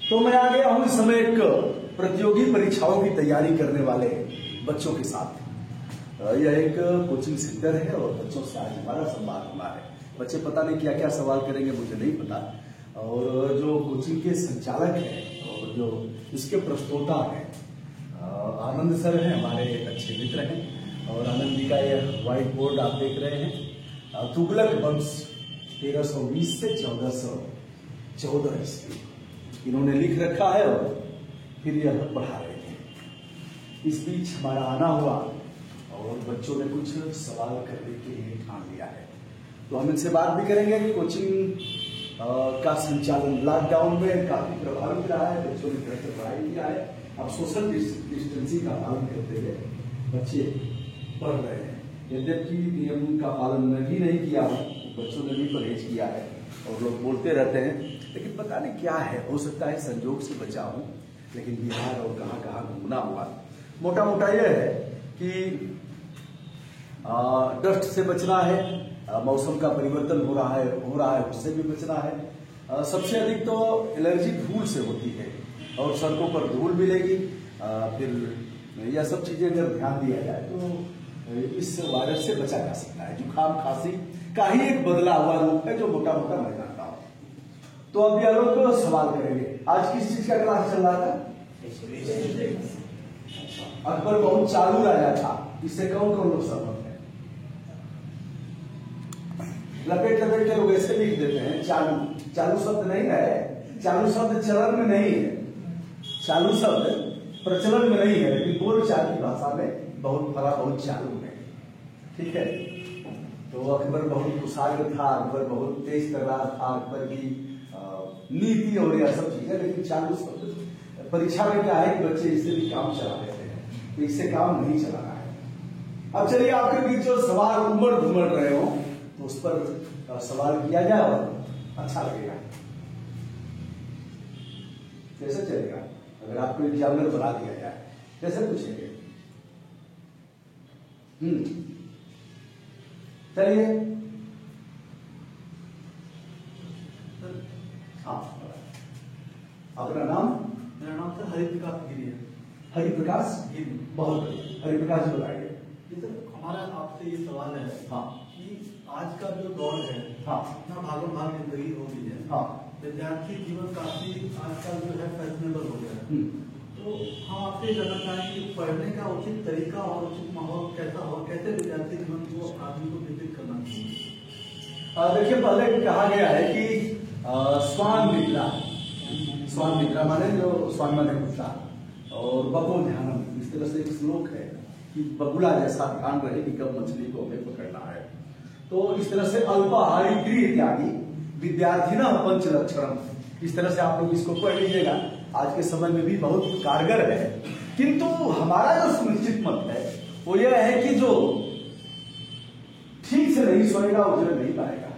तो मैं आ गया हूं इस समय एक प्रतियोगी परीक्षाओं की तैयारी करने वाले बच्चों के साथ। यह एक कोचिंग सेंटर है और बच्चों से आज हमारा संवाद होना है। बच्चे पता नहीं क्या क्या सवाल करेंगे, मुझे नहीं पता। और जो कोचिंग के संचालक हैं और जो इसके प्रस्तोता हैं आनंद सर हैं, हमारे अच्छे मित्र हैं। और आनंद जी का यह व्हाइट बोर्ड आप देख रहे हैं। तुगलक वंश 1320 से 1414 ईस्वी इन्होंने लिख रखा है और फिर यह पढ़ा रहे थे। इस बीच हमारा आना हुआ और बच्चों ने कुछ सवाल करने के लिए ठान लिया है, तो हम इनसे बात भी करेंगे कि कोचिंग का संचालन लॉकडाउन में काफी प्रभावित रहा है। बच्चों ने घर से पढ़ाई किया है, अब सोशल डिस्टेंसिंग का पालन करते हुए बच्चे पढ़ रहे हैं। यद्यपि नियम का पालन भी नहीं किया है, बच्चों ने भी परहेज किया है और लोग बोलते रहते हैं, लेकिन पता नहीं क्या है। हो सकता है संजोग से बचा हूं, लेकिन बिहार और कहां कहां घूमना हुआ। मोटा मोटा यह है कि डस्ट से बचना है, मौसम का परिवर्तन हो रहा है उससे भी बचना है। सबसे अधिक तो एलर्जी धूल से होती है और सड़कों पर धूल मिलेगी। फिर यह सब चीजें अगर ध्यान दिया जाए तो इस वायरस से बचा जा सकता है। जुकाम खांसी का ही एक बदला हुआ रूप है जो मोटा मोटा मैं जानता हूं। तो अब यह लोग सवाल करेंगे। आज किस चीज का क्लास चल रहा था? अकबर बहुत चालू राजा था, इससे कौन कौन लोग सहमत है? लपेट लपेट के लोग ऐसे लिख देते हैं चालू। चालू शब्द नहीं है, चालू शब्द चलन में नहीं है, चालू शब्द प्रचलन में नहीं है, लेकिन बोलचाल की भाषा में बहुत बड़ा बहुत चालू है। ठीक है, तो अकबर बहुत कुशाग्र था, अकबर बहुत तेज तर्रार था, अकबर की नीति और यह सब चीजें। लेकिन चालू शब्द परीक्षा में क्या है कि बच्चे इससे भी काम चला लेते हैं, तो इससे काम नहीं चलाना है। अब चलिए आपके बीच जो सवाल उमड़ घुमड़ रहे हो तो उस पर सवाल किया जाए और अच्छा लगेगा। कैसे चलेगा? अगर आपको एग्जामिनर बना दिया जाए कैसे पूछेंगे? चलिए। हाँ, अपना नाम? मेरा नाम सर हरिप्रकाश गिरी है। हरिप्रकाश गिरी, बहुत बढ़िया। हरिप्रकाश जी बताइए। हमारा आपसे ये सवाल है कि आज का जो दौर है, इतना भागम भाग जिंदगी हो गई है, विद्यार्थी जीवन काफी आजकल जो है फैशनेबल हो गया है। तो हम आपसे जानना चाहेंगे कि पढ़ने का उचित तरीका और उचित माहौल कैसा हो, कैसे विद्यार्थी जीवन को आदमी को व्यतीत करना चाहिए? देखिए, पहले कहा गया है कि स्वान निद्रा माने जो स्वान माने कुत्ता और बको ध्यानम, इस तरह से एक श्लोक है कि बगुला जैसा ध्यान रहे कि कब मछली को हमें पकड़ना है। तो इस तरह से अल्पाहारी गृह त्यागी विद्यार्थिना पंच लक्षणम, इस तरह से आप लोग इसको पढ़ लीजिएगा। आज के समय में भी बहुत कारगर है। किंतु हमारा जो सुनिश्चित मत है वो यह है कि जो ठीक से नहीं सोएगा वो उजर नहीं पाएगा।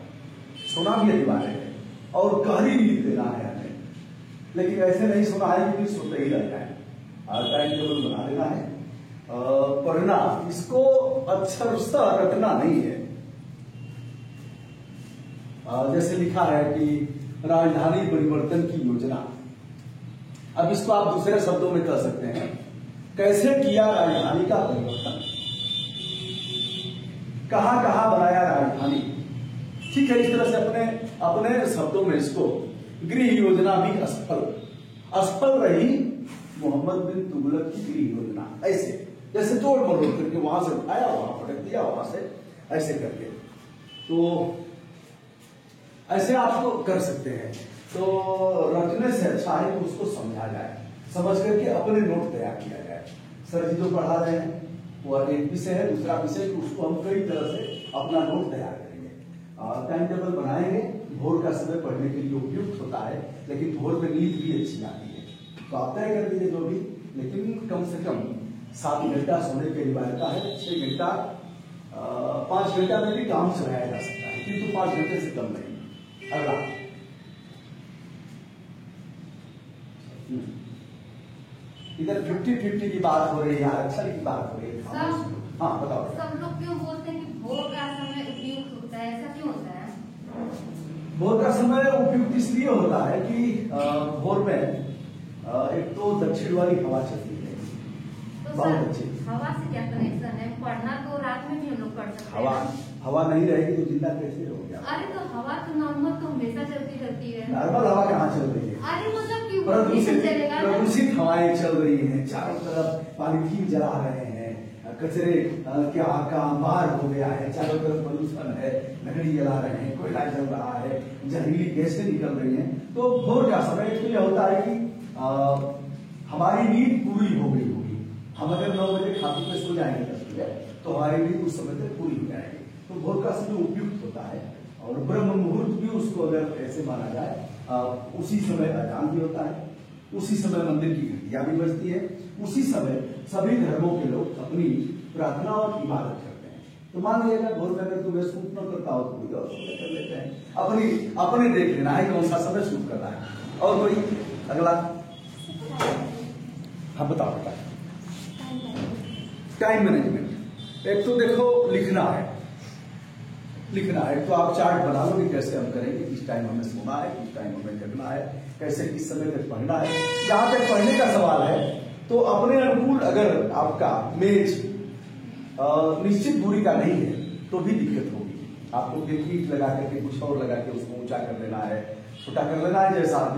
सोना भी अनिवार्य है और गहरी नींद देना है हमें, लेकिन ऐसे नहीं सोना है कि सोते ही रह जाए। टाइम टेबल बना लेना है, पढ़ना, इसको अक्षरशः रटना नहीं है। जैसे लिखा है कि राजधानी परिवर्तन की योजना, अब इसको आप दूसरे शब्दों में कह सकते हैं, कैसे किया राजधानी का परिवर्तन, कहां कहां बनाया राजधानी। ठीक है, इस तरह से अपने शब्दों में इसको, गृह योजना भी असफल रही मोहम्मद बिन तुगलक की गृह योजना। ऐसे जैसे तोड़ मरोड़ करके वहां से उठाया, वहां पटक दिया, वहां से ऐसे करके, तो ऐसे आपको कर सकते हैं। तो रटने से अच्छा है कि उसको समझा जाए, समझ करके अपने नोट तैयार किया जाए। सर जी जो पढ़ा रहे हैं वो एक विषय है, दूसरा विषय, उसको हम कई तरह से अपना नोट तैयार करेंगे, टाइम टेबल बनाएंगे। भोर का समय पढ़ने के लिए उपयुक्त होता है, लेकिन भोर में नींद भी अच्छी आती है, तो आप तय कर दीजिए जो भी, लेकिन कम से कम 7 घंटा सोने की अनिवार्यता है। 6 घंटा 5 घंटा में भी काम चलाया जा सकता है, किंतु 5 घंटे से कम नहीं। अगला, इधर 50-50 की बात हो रही है, आरक्षण की बात हो रही है। हाँ बताओ। सब लोग क्यों बोलते हैं कि भोर का समय उपयुक्त होता है, ऐसा क्यों होता है? भोर का समय उपयुक्त इसलिए होता है कि भोर में एक तो दक्षिण वाली हवा चलती है, तो बहुत सर, अच्छी। हवा से क्या कनेक्शन है? पढ़ना तो रात में भी हम लोग पढ़ सकते हैं। हवा नहीं रहेगी तो जिंदा कैसे हो गया? अरे तो हवा तो नॉर्मल तो हमेशा चलती रहती है। नॉर्मल हवा कहाँ चल रही है? अरे मतलब कि वो नहीं चलेगा ना। प्रदूषित हवाएं चल रही हैं, चारों तरफ पॉलीथीन जला रहे हैं, कचरे क्या का अंबार हो गया है, चारों तरफ प्रदूषण है, लकड़ी जला रहे हैं, कोयला जल रहा है, जहरीली गैसें निकल रही हैं। तो भोर का समय तो यह होता है कि हमारी नींद पूरी हो गई होगी। हम अगर 9 बजे खा पी के सो जाएंगे 10 बजे तो हमारी नींद उस समय तक पूरी हो जाएगी। तो भोर का समय उपयुक्त होता है और ब्रह्म मुहूर्त भी उसको अगर ऐसे माना जाए, उसी समय अजान भी होता है, उसी समय मंदिर की घंटियां भी बजती है, उसी समय सभी धर्मों के लोग अपनी प्रार्थना और इबादत करते हैं। तो मान लीजिएगा भोर में अगर तुम्हें शूट न करता हो तो कोई और समय कर लेते हैं, अपने देख लेना है कौन सा समय शूट करना है। और कोई अगला? हाँ बताओ। Time management. एक तो देखो लिखना है, तो आप चार्ट बना लो कि कैसे हम करेंगे, किस टाइम हमें सोना है, किस टाइम हमें जगना है, कैसे किस समय तक पढ़ना है। जहां तक पढ़ने का सवाल है तो अपने अनुकूल अगर आपका मेज निश्चित दूरी का नहीं है तो भी दिक्कत होगी। आपको ईंट लगा करके कुछ और लगा के उसको ऊंचा कर लेना है, छोटा कर लेना है,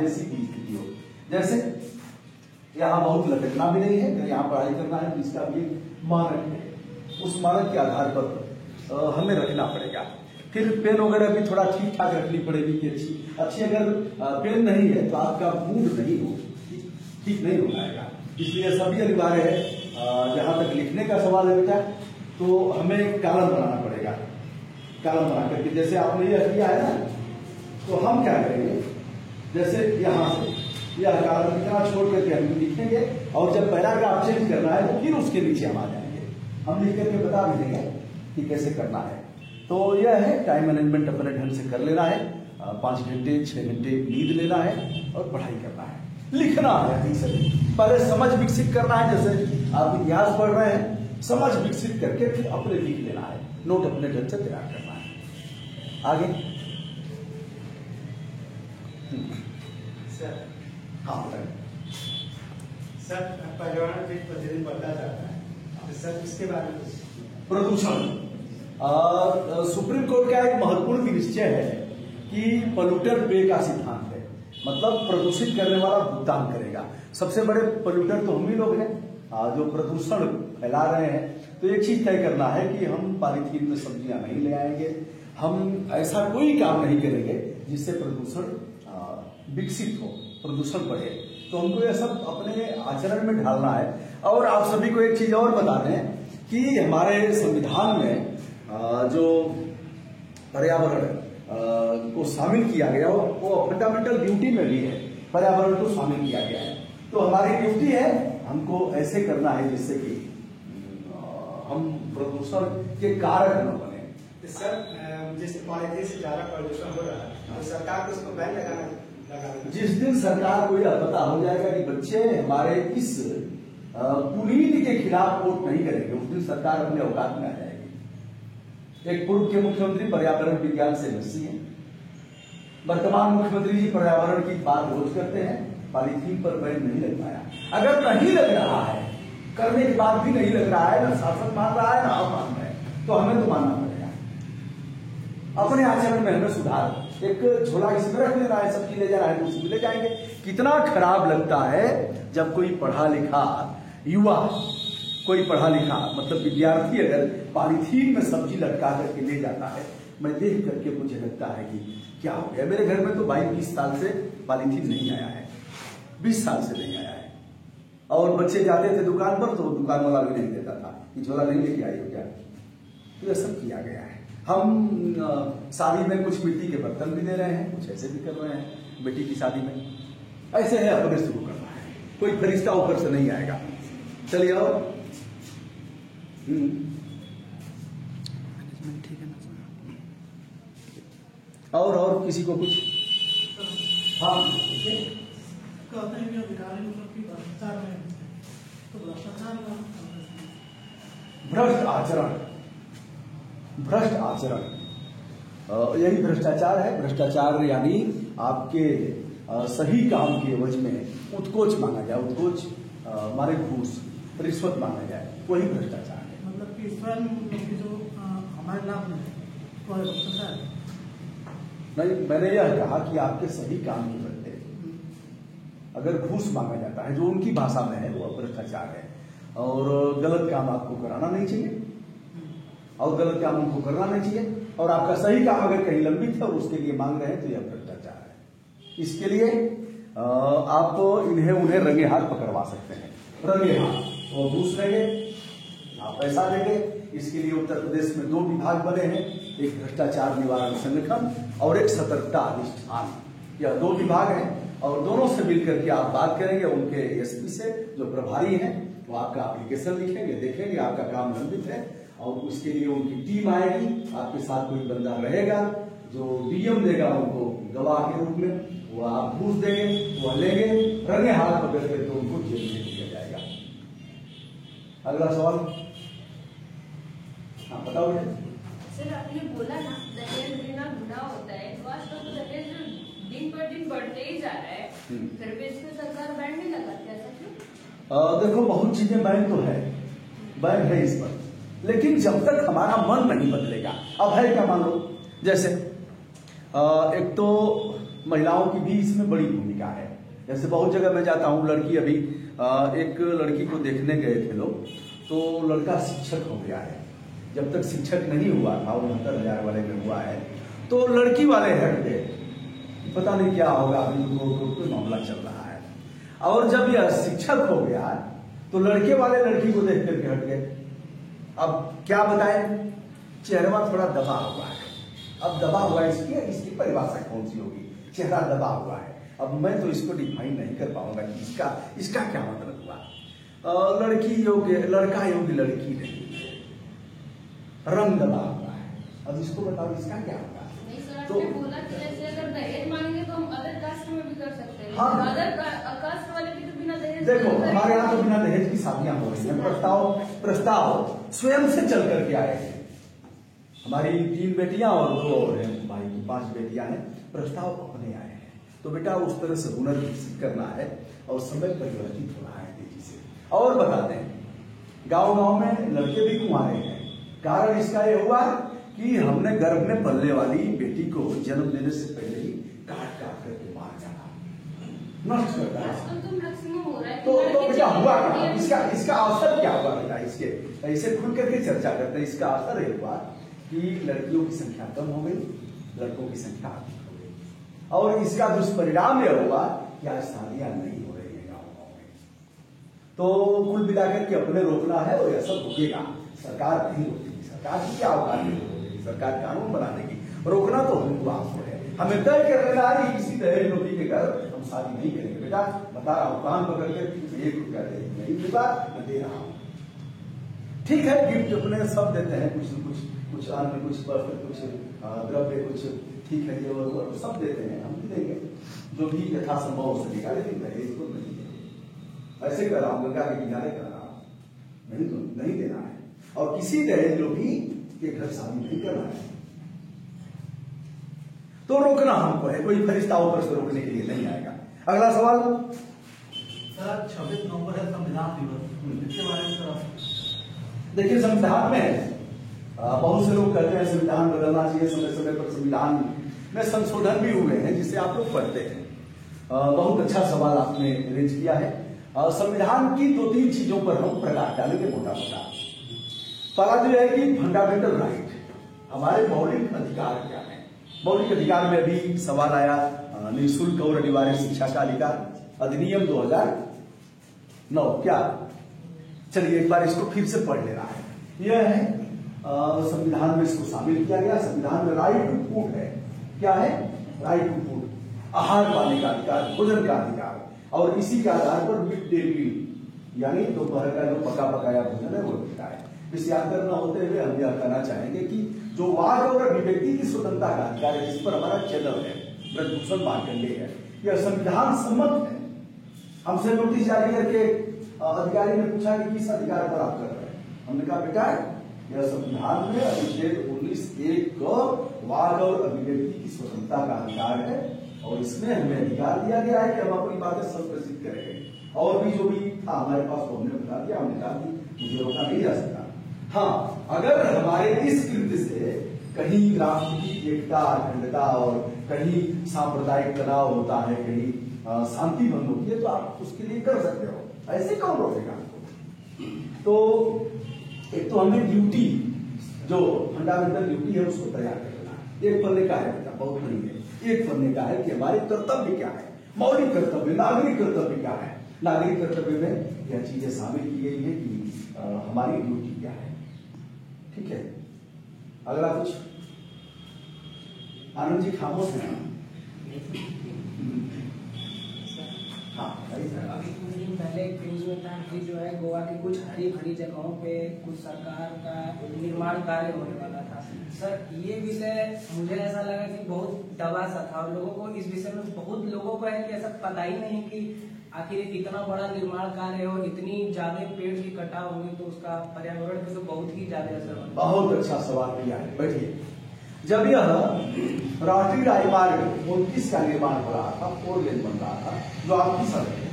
जैसी की स्थिति हो। जैसे यहाँ बहुत लटकना भी नहीं है, अगर यहाँ पढ़ाई करना है तो इसका भी मानक है, उस मानक के आधार पर हमें रखना पड़ेगा। फिर पेन वगैरह भी थोड़ा ठीक ठाक रखनी पड़ेगी कि अच्छी अगर पेन नहीं है तो आपका मूड नहीं हो, ठीक नहीं हो पाएगा। इसलिए सभी अनिवार्य है। जहां तक लिखने का सवाल है बेटा तो हमें कॉलम बनाना पड़ेगा। कॉलम बना करके जैसे आपने यह किया है ना, तो हम क्या करेंगे, जैसे यहाँ से यह कॉलम इतना छोड़ करके हम लिखेंगे और जब पैराग्राफ चेंज करना है तो फिर उसके नीचे हम आ जाएंगे, हम लिख करके बता भी देंगे कि कैसे करना है। तो यह है टाइम मैनेजमेंट अपने ढंग से कर लेना है। 5 घंटे 6 घंटे नींद लेना है और पढ़ाई करना है, लिखना है। सभी पहले समझ विकसित करना है, जैसे आप इतिहास पढ़ रहे हैं, समझ विकसित करके फिर अपने लिख लेना है, नोट अपने ढंग से तैयार करना है। आगे सर। हाँ बताइए सर, पर्यावरण प्रतिदिन बढ़ता जाता है, तो सर इसके बारे में प्रदूषण। सुप्रीम कोर्ट का एक महत्वपूर्ण निश्चय है कि पोल्यूटर पे का सिद्धांत है, मतलब प्रदूषित करने वाला भुगतान करेगा। सबसे बड़े पोल्यूटर तो हम ही लोग हैं जो प्रदूषण फैला रहे हैं। तो एक चीज तय करना है कि हम पॉलीथीन में सब्जियां नहीं ले आएंगे, हम ऐसा कोई काम नहीं करेंगे जिससे प्रदूषण विकसित हो, प्रदूषण बढ़े। तो हमको यह सब अपने आचरण में ढालना है। और आप सभी को एक चीज और बता दें कि हमारे संविधान में जो पर्यावरण को शामिल किया गया वो फंडामेंटल ड्यूटी में भी है, पर्यावरण को शामिल किया गया है। तो हमारी ड्यूटी है हमको ऐसे करना है जिससे कि हम प्रदूषण के कारक न बने। तो सर, जैसे पॉलीथीन से ज्यादा प्रदूषण हो रहा है तो सरकार को उसको बैन लगाना। जिस दिन सरकार को यह पता हो जाएगा कि बच्चे हमारे इस कुनीति के खिलाफ वोट नहीं करेंगे, उस दिन सरकार अपने औकात में आ जाएगी। एक पूर्व के मुख्यमंत्री पर्यावरण विज्ञान से एमएससी हैं, वर्तमान मुख्यमंत्री जी पर्यावरण की बात रोज करते हैं, पॉलीथीन पर बैन नहीं लग पाया। अगर नहीं लग रहा है, करने के बाद भी नहीं लग रहा है, ना शासन मान रहा है ना हम मान रहे हैं, तो हमें तो मानना पड़ेगा। अपने आचरण में हमें सुधार, एक झोला इसमें रख लेना है, सब्जी ले जाना है तो उसमें ले जाएंगे। कितना खराब लगता है जब कोई पढ़ा लिखा युवा, कोई पढ़ा लिखा मतलब विद्यार्थी अगर पॉलीथीन में सब्जी लटका करके ले जाता है। मैं देख करके मुझे लगता है कि क्या हो गया। मेरे घर में तो 22-20 साल से पॉलीथीन नहीं आया है, 20 साल से नहीं आया है। और बच्चे जाते थे दुकान पर तो दुकान वाला भी नहीं देता था कि झोला नहीं लेके आई हो क्या। तो यह सब किया गया है। हम शादी में कुछ मिट्टी के बर्तन भी दे रहे हैं, कुछ ऐसे भी कर रहे हैं बेटी की शादी में। ऐसे है, अपने शुरू करना है, कोई फरिश्ता ऊपर से नहीं आएगा। चलिए और किसी को कुछ? हाँ कहते हैं कि अधिकारी मतलब कि भ्रष्टाचार में, तो भ्रष्ट आचरण, यही भ्रष्टाचार है। भ्रष्टाचार यानी आपके सही काम के एवज में उत्कोच मांगा जाए, उत्कोच मारे घूस रिश्वत मांगा जाए, वही भ्रष्टाचार है। मतलब कि स्वयं जो हमारे लाभ में है वो है भ्रष्टाचार। नहीं, मैंने यह कहा कि आपके सही काम के बदले अगर घूस मांगा जाता है, जो उनकी भाषा में है, वो भ्रष्टाचार है। और गलत काम आपको कराना नहीं चाहिए और गलत काम उनको करना नहीं चाहिए, और आपका सही काम अगर कहीं लंबित है और उसके लिए मांग रहे हैं तो यह भ्रष्टाचार है। इसके लिए आप उन्हें रंगे हाथ पकड़वा सकते हैं, रंगे हाथ। वो घूस लेंगे, आप पैसा देंगे। इसके लिए उत्तर प्रदेश में 2 विभाग बने हैं, एक भ्रष्टाचार निवारण संगठन और एक सतर्कता अधिष्ठान। यह 2 विभाग हैं और दोनों से मिलकर के आप बात करेंगे। उनके एसपी से जो प्रभारी हैं वो आपका एप्लीकेशन लिखेंगे, देखेंगे आपका काम लंबित है और उसके लिए उनकी टीम आएगी, आपके साथ कोई बंदा रहेगा जो डीएम देगा उनको गवाह के रूप में, वो आप घूस देंगे, वो लेंगे, रंगे हाथ पकड़ करके उनको जेल में दिया जाएगा। अगला सवाल, हाँ बताओ। सर आपने बोला ना दहेज देना गुनाह होता है, तो आजकल तो दहेज दिन पर दिन बढ़ते ही जा रहा है, फिर भी इसको सरकार बैन नहीं लगाती, ऐसा क्यों? देखो बहुत चीजें बैन तो है, बैन है इस पर, लेकिन जब तक हमारा मन नहीं बदलेगा। अब है क्या, मान लो जैसे एक तो महिलाओं की भी इसमें बड़ी भूमिका है। जैसे बहुत जगह मैं जाता हूँ, लड़की अभी एक लड़की को देखने गए थे लोग, तो लड़का शिक्षक हो गया है। जब तक शिक्षक नहीं हुआ था, 69,000 वाले में हुआ है, तो लड़की वाले हट गए, पता नहीं क्या होगा, अभी कोई मामला चल रहा है। और जब यह शिक्षक हो गया तो लड़के वाले लड़की को देख करके हट गए। अब क्या बताएं, चेहरा थोड़ा दबा हुआ है। अब दबा हुआ है, इसकी परिभाषा कौन सी होगी? चेहरा दबा हुआ है। अब मैं तो इसको डिफाइन नहीं कर पाऊंगा कि इसका क्या मतलब हुआ। लड़की योग्य, लड़का योग्य लड़की नहीं, रंग दबा हुआ है। अब इसको बताओ इसका क्या होगा? तो बोला कि जैसे अगर दहेज मांगेंगे तो हम अदर कास्ट में भी कर सकते हैं। हाँ, अदर कास्ट वाले भी तो बिना दहेज, देखो हमारे यहाँ तो बिना दहेज की शादियां हो रही हैं। प्रस्ताव स्वयं से चल करके आए हैं। हमारी 3 बेटियां और 2 और हैं, भाई की 5 बेटियां हैं। प्रस्ताव अपने आए हैं, तो बेटा उस तरह से हुनर विकसित करना है और समय परिवर्तित होना है तेजी से। और बताते हैं, गांव-गांव में लड़के भी कुंवारे हैं। कारण इसका यह हुआ कि हमने गर्भ में पलने वाली बेटी को जन्म देने से पहले ही काट करके मार जाना, नष्ट करता है। आजकल तो मैक्सिमम हो रहा है। तो बेटा हुआ क्या, इसका असर क्या हुआ बेटा? इसके ऐसे खुल करके चर्चा करते हैं। इसका असर ये हुआ कि लड़कियों की संख्या कम हो गई, लड़कों की संख्या अधिक हो गई, और इसका दुष्परिणाम यह हुआ कि आज शादियां नहीं हो रही है गाँव में। तो कुल मिलाकर के अपने रोकना है और यह सब रुकेगा, सरकार नहीं रोकेगी। सरकार की क्या औकात नहीं रोकेगी, सरकार कानून बना देगी। रोकना तो हमको आपको है, हमें तय कर लेना है कि किसी दहेज लोभी के घर हम शादी नहीं करेंगे। बेटा बता रहा हूँ, कान पकड़ के 1 रुपया नहीं दूंगा, मैं दे रहा हूँ। ठीक है, गिफ्ट अपने सब देते हैं, कुछ अन्न, कुछ वस्त्र, कुछ द्रव्य, कुछ ठीक है, जो सब देते हैं, हम भी देंगे जो भी यथासंभव हो सकेगा, लेकिन दहेज को नहीं देंगे। ऐसे कर रहा हूँ, गंगा के किनारे कर रहा हूँ, नहीं देना है। और किसी दहेज लोभी के घर शादी नहीं करना है, तो रोकना हमको है। कोई फरिश्ता ऊपर से रोकने के लिए नहीं आएगा। अगला सवाल सर, 26 नवंबर है संविधान दिवस, इसके बारे में सर देखिए, संविधान में बहुत से लोग कहते हैं संविधान बदलना चाहिए, समय समय पर संविधान में संशोधन भी हुए हैं, जिसे आप लोग पढ़ते हैं। बहुत अच्छा सवाल आपने रेज किया है। संविधान की 2-3 चीजों पर हम प्रकाश डालेंगे मोटा मोटा। पहला तो यह है कि फंडामेंटल राइट, हमारे मौलिक अधिकार क्या है। मौलिक अधिकार में भी सवाल आया, निःशुल्क और अनिवार्य शिक्षा का अधिकार अधिनियम 2009, क्या? चलिए एक बार इसको फिर से पढ़ लेना है। यह है संविधान में इसको शामिल किया गया। संविधान में राइट टू फूड है, क्या है? राइट टू फूड, आहार पाने का अधिकार, भोजन का अधिकार, और इसी के आधार पर मिड डे मील यानी दोपहर का जो पका पकाया भोजन है वो मिलता है। इस याद करना होते हुए हम यह कहना चाहेंगे कि जो वाद और अभिव्यक्ति की स्वतंत्रता का अधिकार है, जिस पर हमारा चैनल है ब्रजभूषण मार्कंडेय है, यह संविधान सम्मत है। हमसे नोटिस जारी करके अधिकारी ने पूछा कि किस अधिकार पर आप कर रहे हैं? हमने कहा बेटा यह संविधान में अनुच्छेद 19(1) वाद और अभिव्यक्ति की स्वतंत्रता का अधिकार है, और इसमें हमें अधिकार दिया गया है कि हम अपनी बातें संप्रेषित करेंगे। और भी जो भी था हमारे पास तो हमने बता दिया, हमने कहा कि मुझे रोका नहीं जा सकता। हाँ, अगर हमारे इस कृत्य से कहीं राष्ट्र की एकता, अखंडता और कहीं सांप्रदायिक तनाव होता है, कहीं शांति भंग होती है, तो आप उसके लिए कर सकते हो, ऐसे कौन रोकेगा आपको। तो एक तो हमें ड्यूटी, जो फंडामेंटल ड्यूटी है उसको तैयार करना है। एक पन्ने का है बेटा, बहुत नहीं है, एक पन्ने का है कि हमारे कर्तव्य क्या है, मौलिक कर्तव्य, नागरिक कर्तव्य क्या है। नागरिक कर्तव्य में यह चीजें शामिल की गई है कि हमारी ड्यूटी क्या है। ठीक है, अगला कुछ। आनंद जी खामोश है। हाँ, अभी कुछ दिन पहले एक न्यूज में था कि जो है गोवा की कुछ हरी भरी जगहों पे कुछ सरकार का निर्माण कार्य होने वाला था। सर, ये विषय मुझे ऐसा लगा कि बहुत दबा सा था और लोगों को इस विषय में, बहुत लोगों को है कि ऐसा पता ही नहीं कि आखिर कितना बड़ा निर्माण कार्य है और इतनी ज्यादा पेड़ की कटाव होगी तो उसका पर्यावरण पे तो बहुत ही ज्यादा असर होगा। बहुत अच्छा सवाल किया है। बैठिए, जब यह राष्ट्रीय राजमार्ग 29 का निर्माण हो रहा था, 4 लेन बन रहा था, जो आपकी सड़क है,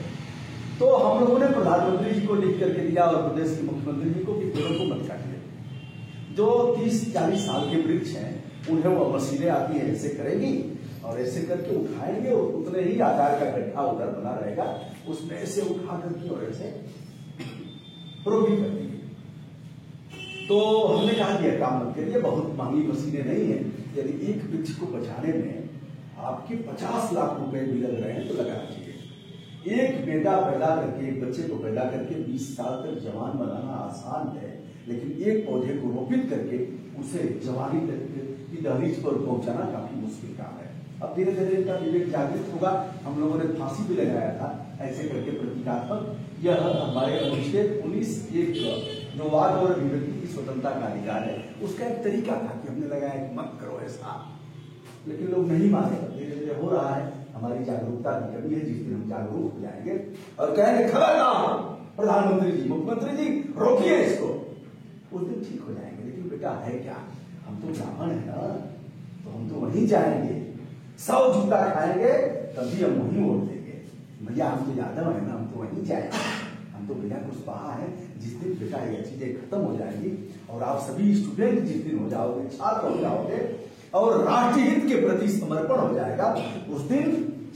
तो हम लोगों ने प्रधानमंत्री जी को लिख करके दिया और प्रदेश के मुख्यमंत्री जी को कि पेड़ों को मत काटिए। जो 30-40 साल के वृक्ष हैं उन्हें वो मशीनें आती है, ऐसे करेंगी और ऐसे करके उठाएंगे और उतने ही आकार का गड्ढा उधर बना रहेगा, उसमें ऐसे उठा करके और ऐसे प्रोगी कर देंगे। तो हमने कहा कि काम मत करिए, बहुत महंगी मशीनें नहीं है। यदि एक वृक्ष को बचाने में आपके 50 लाख रुपए भी लग रहे हैं तो लगाना चाहिए। एक बेटा पैदा करके, एक बच्चे को पैदा करके 20 साल तक जवान बनाना आसान है, लेकिन एक पौधे को रोपित करके उसे जवानी तक की दहलीज पर पहुंचाना काफी मुश्किल काम है। अब धीरे धीरे इनका विवेक जागृत होगा। हम लोगों ने फांसी भी लगाया था ऐसे करके प्रतीकात्मक। यह हमारे अनुच्छेद 19(1) जो वाद और अभिव्यक्ति की स्वतंत्रता का अधिकार है, उसका एक तरीका था कि हमने लगाया कि मत करो ऐसा, लेकिन लोग नहीं माने। धीरे धीरे हो रहा है। हमारी जागरूकता की कमी है। जिस दिन हम जागरूक हो जाएंगे और कहेंगे खबरदार प्रधानमंत्री जी, मुख्यमंत्री जी, रोकिए इसको, उस दिन ठीक हो जाएंगे। लेकिन बेटा है क्या, हम तो ब्राह्मण है ना, तो हम तो वहीं जाएंगे, 100 जूता खाएंगे तब भी हम वहीं वोट देंगे। भैया हम तो यादव है ना, हम तो वहीं जाएंगे, हम तो बिना कुशवाहा है। जिस दिन बेटा ये चीजें खत्म हो जाएंगी और आप सभी स्टूडेंट जिस दिन हो जाओगे, छात्र हो जाओगे और राष्ट्रीय हित के प्रति समर्पण हो जाएगा, उस दिन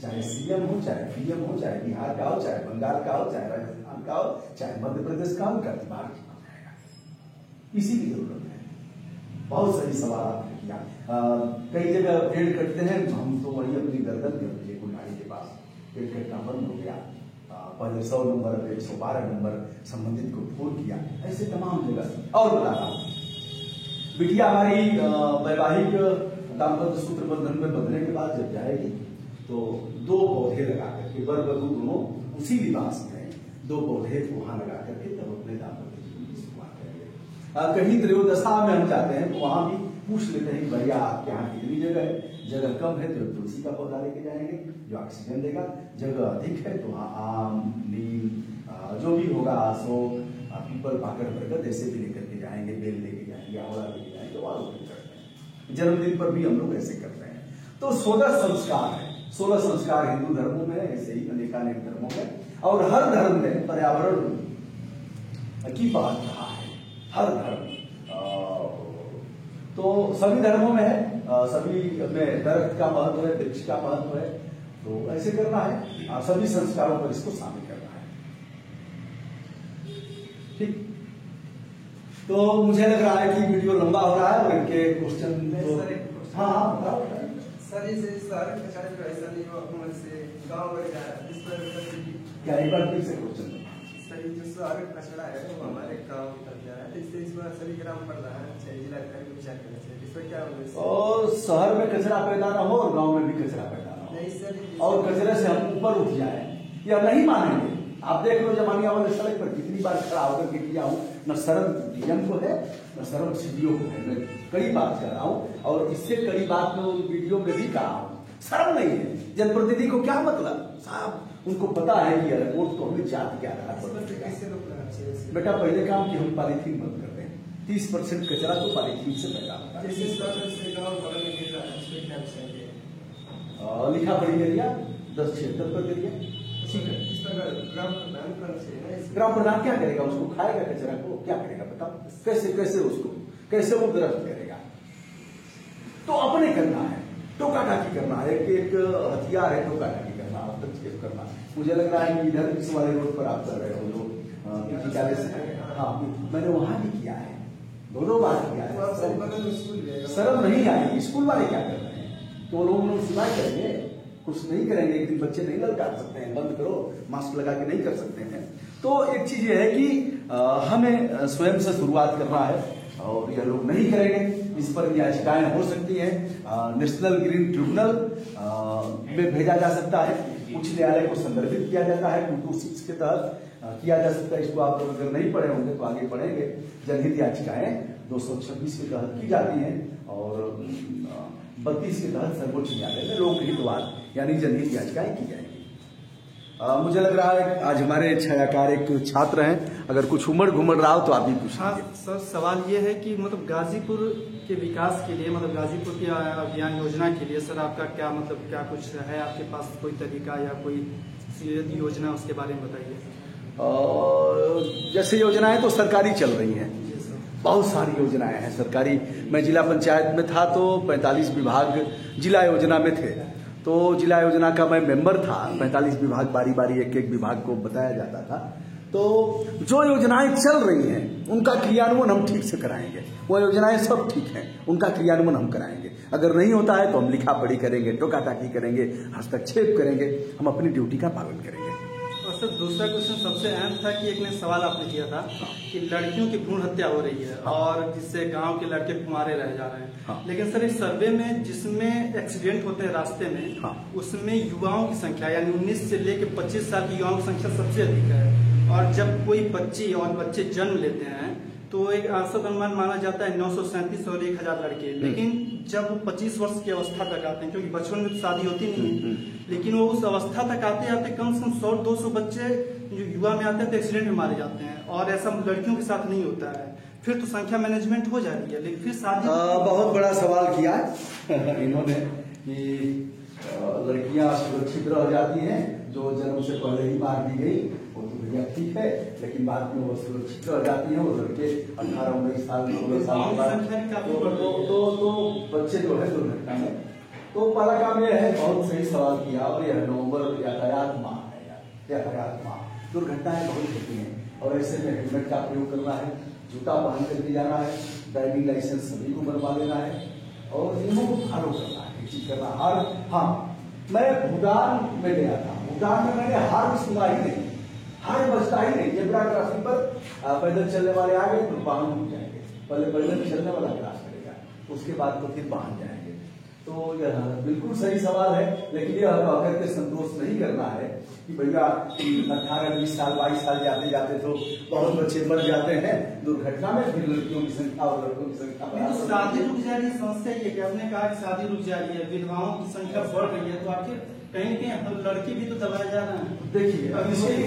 चाहे सीएम हो, चाहे पीएम हो, चाहे बिहार का हो, चाहे बंगाल का हो, चाहे राजस्थान का हो, चाहे मध्य प्रदेश का हो, उनका दिमाग ठीक हो जाएगा। इसी की जरूरत है। बहुत सही सवाल आपने किया। कई जगह पेड़ कटते हैं, हम तो वही अपनी गर्दन में अपने गाड़ी के पास पेड़ कटना बंद हो गया। पहले 100 नंबर, 112 नंबर संबंधित को फोन किया, ऐसे तमाम जगह। और बता रहा हूं, बिटिया हमारी वैवाहिक दाम्पत्य सूत्र बंधन में बंधने के बाद जब जाएगी तो 2 पौधे लगा करके, वर वधू दोनों उसी लिबास में 2 पौधे वहां लगा करके तब अपने दाम्पत्य जीवन की शुरुआत करेंगे। कहीं त्रयोदशा में हम जाते हैं तो वहां भी पूछ लेते हैं भैया आपके यहाँ कितनी जगह है, जगह कम है तो तुलसी का पौधा लेके जाएंगे जो ऑक्सीजन देगा, जगह अधिक है तो वहाँ आम, नीम, जो भी होगा, अशोक, पीपल, पाकड़, बरगद ऐसे भी लेकर के जाएंगे, बेल लेके जाएंगे, आवड़ा लेके जाएंगे और करते हैं। जन्मदिन पर भी हम लोग ऐसे करते हैं। तो 16 संस्कार है। 16 संस्कार हिंदू धर्मों में, ऐसे ही अनेकानेक धर्मों में, और हर धर्म में पर्यावरण की बात कहा है, हर धर्म। तो सभी धर्मों में है, सभी में दरख्त का महत्व है, वृक्ष का महत्व है, तो ऐसे करना है। सभी संस्कारों पर इसको शामिल करना है। ठीक, तो मुझे लग रहा है कि वीडियो लंबा हो रहा है और इनके क्वेश्चन। हाँ सर, इस शहर कचरा जो ऐसा नहीं हो से गाँव में जा रहा है, इस पर क्या एक बार फिर से क्वेश्चन? सर, जो शहर कचरा है वो हमारे गाँव की तरफ जा रहा है, इससे इस पर सभी ग्राम प्रधान जिलाधिकारी को विचार करना चाहिए। इस पर क्या होगा? और शहर में कचरा पैदा ना हो और गांव में भी कचरा पैदा ना हो, नहीं सर, और कचरे से हम ऊपर उठ जाए, या नहीं मानेंगे। आप देख लो जमानिया वाले सड़क पर कितनी बार खड़ा होकर के किया हूँ, न शर्म डीएम को है न शर्म सीडीओ को है। मैं कड़ी बात कर रहा हूँ और इससे कड़ी बात मैं वीडियो में भी कहा हूँ। शर्म नहीं है। जनप्रतिनिधि को क्या मतलब साहब, उनको पता है कि रिपोर्ट तो हमें जात के आधार पर बेटा पहले काम कि हम पॉलीथीन बंद करते हैं। 30% कचरा तो पॉलीथीन से पैदा होता है। लिखा पढ़ी कर लिया, 1076 पर कर लिया, ठीक है। इस प्रकार ग्राम प्रधान करना चाहिए ना। ग्राम प्रधान क्या करेगा? उसको खाएगा कचरा को, क्या करेगा बताओ? कैसे उसको कैसे वो दरख्त करेगा? तो अपने करना है, टोका टाकी करना है, एक हथियार है टोका टाकी करना, हस्तक्षेप करना। मुझे लग रहा है कि इधर इस वाले रोड पर आप कर रहे हो जो हाँ, मैंने वहां भी किया है, दोनों बार किया है। शर्म नहीं आई? स्कूल वाले क्या कर रहे हैं? तो लोग सुनाई करेंगे, कुछ नहीं करेंगे। एक दिन बच्चे नहीं ललका सकते हैं, बंद करो, मास्क लगा के नहीं कर सकते हैं। तो एक चीज ये है कि हमें स्वयं से शुरुआत करना है, और यह लोग नहीं करेंगे। इस पर याचिकाएं हो सकती हैं, नेशनल ग्रीन ट्रिब्यूनल में भेजा जा सकता है, उच्च न्यायालय को संदर्भित किया जाता है, 226 के तहत किया जा सकता है। इसको आप लोग अगर नहीं पढ़े होंगे तो आगे पढ़ेंगे। जनहित याचिकाएं 226 के तहत की जाती हैं, और 32 के तहत सर्वोच्च न्यायालय में लोकहितवाद यानी जनहित याचिकाएं की जाएंगी। मुझे लग रहा है आज हमारे छायाकार एक छात्र हैं, अगर कुछ उमड़ घुमड़ रहा हो तो आप भी पूछेंगे। हाँ सर, सवाल ये है कि मतलब गाजीपुर के विकास के लिए, मतलब गाजीपुर की अभियान योजना के लिए सर आपका क्या मतलब क्या कुछ है आपके पास कोई तरीका या कोई योजना, उसके बारे में बताइए। जैसे योजनाएं तो सरकारी चल रही हैं, बहुत सारी योजनाएं हैं सरकारी। मैं जिला पंचायत में था तो 45 विभाग जिला योजना में थे, तो जिला योजना का मैं मेंबर था। 45 विभाग बारी बारी एक एक विभाग को बताया जाता था। तो जो योजनाएं चल रही हैं उनका क्रियान्वयन हम ठीक से कराएंगे। वो योजनाएं सब ठीक हैं, उनका क्रियान्वयन हम कराएंगे। अगर नहीं होता है तो हम लिखा पढ़ी करेंगे, टोका टाकी करेंगे, हस्तक्षेप करेंगे, हम अपनी ड्यूटी का पालन करेंगे। और सर दूसरा क्वेश्चन सबसे अहम था कि एक ने सवाल आपने किया था कि लड़कियों की भ्रूण हत्या हो रही है, और जिससे गांव के लड़के कुंवारे रह जा रहे हैं। लेकिन सर इस सर्वे में जिसमें एक्सीडेंट होते हैं रास्ते में, उसमें युवाओं की संख्या यानी 19 से लेकर 25 साल की युवाओं की संख्या सबसे अधिक है। और जब कोई बच्चे जन्म लेते हैं तो एक औसत अनुमान माना जाता है 937 और 1000 लड़के। लेकिन जब वो 25 वर्ष की अवस्था तक आते हैं, क्योंकि बचपन में तो शादी होती नहीं है, लेकिन वो उस अवस्था तक आते आते कम से कम 100-200 बच्चे जो युवा में आते हैं तो एक्सीडेंट में मारे जाते हैं, और ऐसा लड़कियों के साथ नहीं होता है। फिर तो संख्या मैनेजमेंट हो जाती है, लेकिन फिर शादी। बहुत बड़ा सवाल किया इन्होंने कि लड़कियां सुरक्षित रह जाती हैं, जो जन्म से पहले ही मार दी गई वो तो भैया ठीक है, लेकिन बाद में वो सुरक्षित रह जाती हैं। वो लड़के 18-19 साल 16 साल के बाद तो बच्चे जो है दुर्घटना में। तो पहला काम यह है, बहुत सही सवाल किया, और यह नवंबर यातायात माह है, यातायात माह। दुर्घटनाएं बहुत होती हैं, और ऐसे में हेलमेट का प्रयोग करना है, जूता पहन करके जाना है, ड्राइविंग लाइसेंस सभी को बनवा लेना है, और नियमों को फॉलो करना है, ठीक करना। हाँ, मैं भूटान में गया था, भूटान में मैंने हार सुना ही नहीं, हार बजता ही नहीं। जेब्रा क्रॉसिंग पर पैदल चलने वाले आ गए तो वाहन रुक जाएंगे, पहले पैदल चलने वाला क्रॉस करेगा, उसके बाद तो फिर वाहन जाएंगे। तो यह बिल्कुल सही सवाल है, लेकिन यह कहकर के संतोष नहीं करना है कि भैया 18-20 साल 22 साल जाते जाते तो बहुत बच्चे मर जाते हैं दुर्घटना में, फिर लड़कियों की संख्या और लड़कों की संख्या। शादी रुक जा रही है, समस्या ये कि आपने कहा कि शादी रुक जा रही है, विधवाओं की संख्या बढ़ रही है, तो आखिर कहीं कहीं लड़की भी तो दबाए जा रहे हैं। देखिए,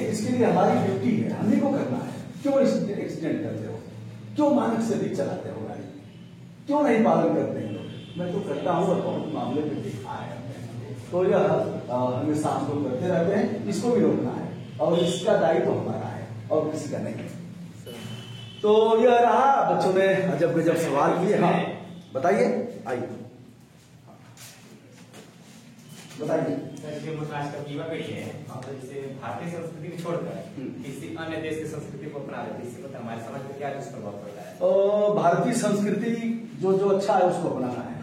इसके लिए हमारी ड्यूटी है, हमें को करना है। क्यों एक्सीडेंट करते हो, क्यों मानक से अधिक चलाते हो गाड़ी, क्यों नहीं पालन करते हैं लोग? मैं तो करता हूँ, और बहुत मामले में देखा है। तो यह हमेशा हम लोग करते रहते हैं, इसको भी रोकना है, और इसका दायित्व हमारा है और किसी का नहीं है। तो यह रहा, बच्चों ने अजब गजब सवाल किए। हाँ बताइए, आइए बताइए। जो मतलब आज का युवा पीढ़ी है, जैसे भारतीय संस्कृति को छोड़कर किसी अन्य देश की संस्कृति को अपना लेती है, इससे मतलब हमारे समाज में क्या दुष्प्रभाव पड़ता है? भारतीय संस्कृति जो अच्छा है उसको अपनाना है,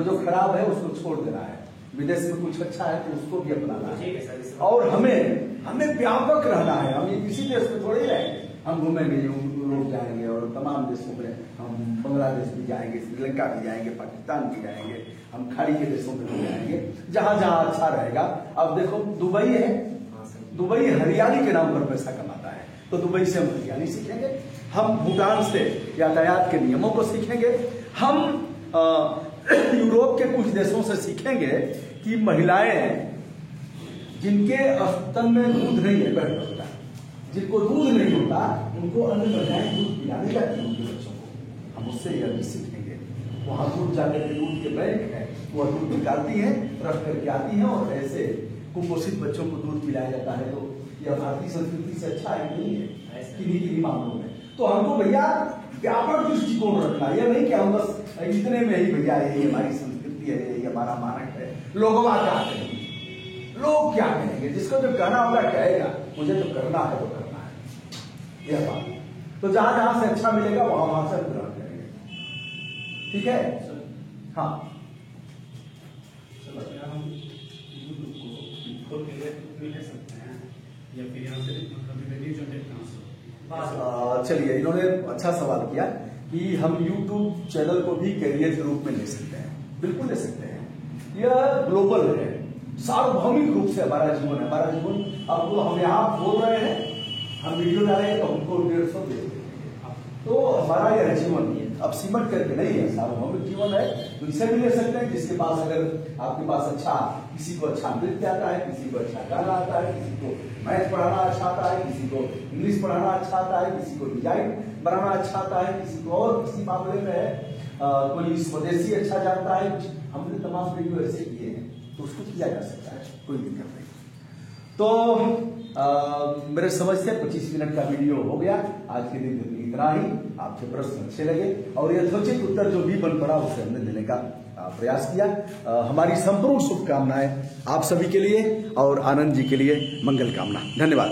जो खराब है उसको छोड़ देना है। विदेश में कुछ अच्छा है तो उसको भी अपनाना है, और हमें व्यापक रहना है। हम किसी देश में थोड़े ही रहेंगे, हम घूमेंगे, यूरोप जाएंगे, और तमाम देशों में हम बांग्लादेश भी जाएंगे, श्रीलंका भी जाएंगे, पाकिस्तान भी जाएंगे, हम खाड़ी के देशों में भी जाएंगे, जहां जहां अच्छा रहेगा। अब देखो दुबई है, दुबई हरियाली के नाम पर पैसा कमाता है, तो दुबई से हम हरियाली सीखेंगे, हम भूटान से यातायात के नियमों को सीखेंगे, हम यूरोप के कुछ देशों से सीखेंगे कि महिलाएं जिनके स्तन में दूध नहीं है, जिनको दूध नहीं होता, उनको अन्य महिलाएं दूध पिलाने जाती हैं उनके बच्चों को। हम उससे यह भी सीखेंगे। वहां दूध जाकर के दूध के बैंक है, वह दूध निकालती है रख करके आती हैं और ऐसे कुपोषित बच्चों को दूध पिलाया जाता है। तो यह भारतीय संस्कृति से अच्छा है नहीं है किन्हीं मामलों में। तो हमको भैया व्यापक दृष्टिकोण रखना, यह नहीं कि हम बस इतने में ही भैया ये हमारी संस्कृति है, ये हमारा मानक है, लोगों क्या कहेंगे, लोग क्या कहेंगे, जिसको जो कहना होगा कहेगा, मुझे तो करना है तो करना है, यह बात। तो जहां जहां से अच्छा मिलेगा वहां से ग्रहण करेंगे, ठीक है। हाँ चलिए, इन्होंने अच्छा सवाल किया कि हम YouTube चैनल को भी कैरियर के रूप में ले सकते हैं। बिल्कुल ले सकते हैं, यह ग्लोबल है, सार्वभौमिक रूप से हमारा जीवन है। हमारा जीवन अब हम यहाँ बोल रहे हैं, हम वीडियो डालेंगे तो हमको 150 दे, तो हमारा यह जीवन अब सिमट करके नहीं है, सार्वभौमिक जीवन है। तो इसे भी ले सकते हैं जिसके पास, अगर आपके पास अच्छा, किसी को अच्छा नृत्य आता है, किसी को अच्छा गाना आता है, किसी को मैथ पढ़ाना अच्छा आता है, किसी को इंग्लिश पढ़ाना अच्छा आता है, किसी को डिजाइन बनाना अच्छा आता है, किसी को और किसी मामले में है, कोई स्वदेशी अच्छा जानता है। हमने तमाम वीडियो ऐसे किए हैं, तो उसको किया जा सकता है, कोई दिक्कत नहीं। तो मेरे समझ से 25 मिनट का वीडियो हो गया आज के दिन, इतना ही। आपके प्रश्न अच्छे लगे और यथोचित उत्तर जो भी बन पड़ा उसे हमने देने का प्रयास किया। हमारी संपूर्ण शुभकामनाएं आप सभी के लिए और आनंद जी के लिए, मंगल कामना। धन्यवाद।